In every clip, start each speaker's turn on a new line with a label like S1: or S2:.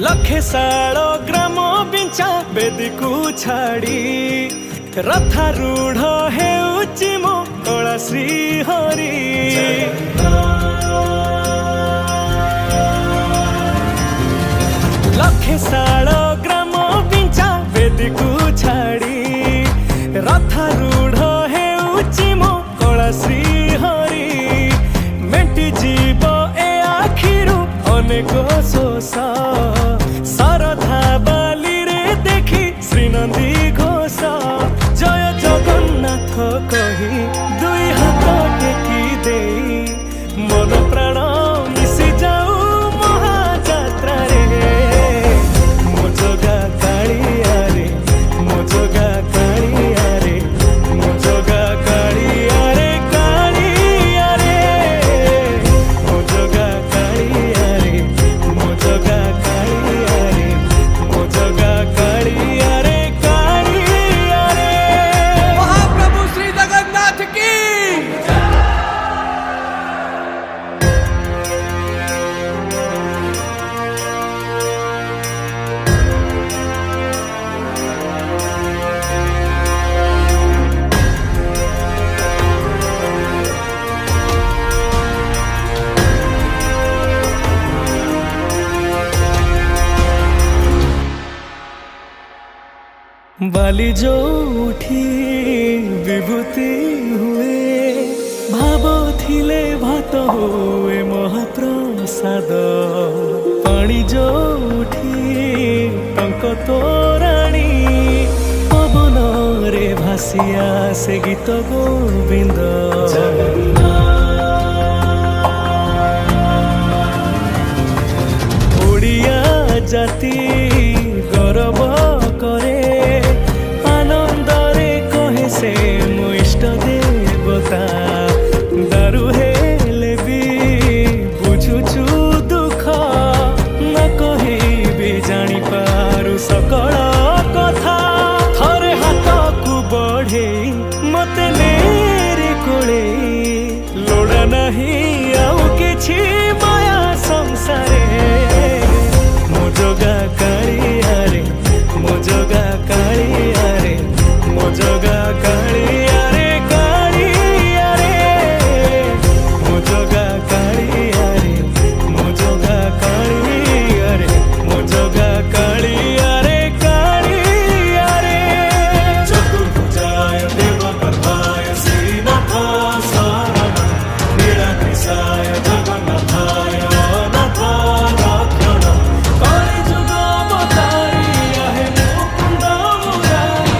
S1: लखे साल ग्राम बिंचा बेदी को छाड़ी रथारूढ़ हेउची मो कला श्री हरि लखे साल ग्राम बिंचा बेदी को छाड़ी रथारूढ़ हेउची मो कला श्री हरि मेटी जीव ए आखिरु अनेक शोष सरधा बाली रे देखी श्रीनंदी घोष जय जगन्नाथ कही दुई हाथ टेकी दे मन प्राण मिशि जाऊ महाजात्रा रे मो जगा कालिया रे मो जगा कालिया रे मो जगा कालिया रे कालिया रे मो जगा कालिया रे मो जगा कालिया रे मो जगा कालिया रे कालिया रे।
S2: महाप्रभु श्री जगन्नाथ की
S1: बाली जो उठी विभूति हुए भाव थिले भात हुए महाप्रसाद पानी जो उठी टंक तोराणी पवन रे भासिया से गीत गोविंद ओडिया जाति गौरव करे आनंदरे कहे से मो इष्ट देवता दारु हेले भी बुझुछु दुख न कहे भी जानी पारु सकल कथा थरे हाथ को बढ़े मते नेरे कोले लोड़ा नहीं आउ किछि माया संसारे मो जगा कालिया रे मो जगा कालिया रे मो जगा कालिया रे कालिया रे मो जगा कालिया रे मो जगा कालिया रे मो जगा कालिया रे कालिया रे चतुर्भुजाय देवगर्भाय श्रीनाथ शरणं नीलाद्रिशाय जगन्नाथाय अनाथ रक्षणं कलिजुग अवतारी आहे मुकुंद मुरारी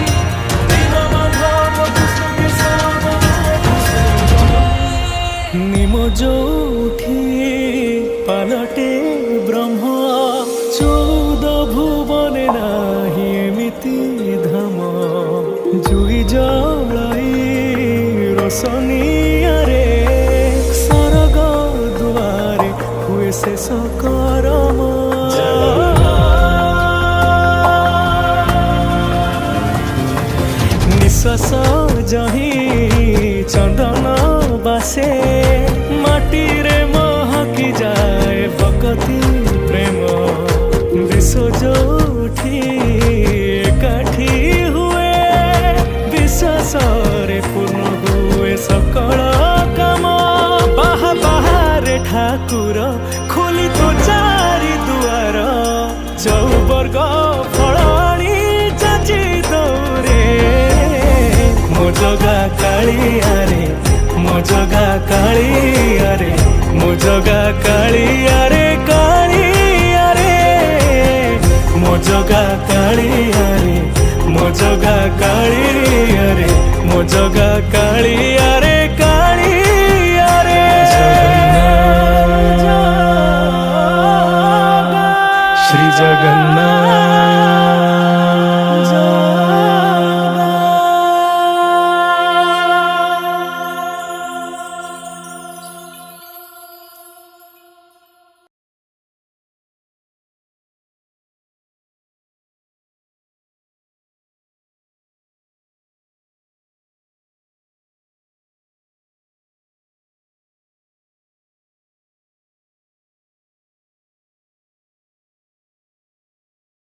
S1: दीनबंधु कृष्ण केशव निम जोठी पालटे ब्रह्म चौद भुवने नाही एमिति धाम जुई जलाई रोशनियारे सरग दुआरे हुए शेष करम निश्वास जही चंदन बासे माटी रे महकी जाए भक्ति प्रेम विश्व जोठी एकाठी हुए विश्वास रे पूर्ण हुए सकल काम बाहा बाहरे ठाकुर खोली तो चारि दुआर जो वर्ग फलाणी चाची दौरे मो जगा कालिया रे मो जगा कालिया रे मो जगा कालिया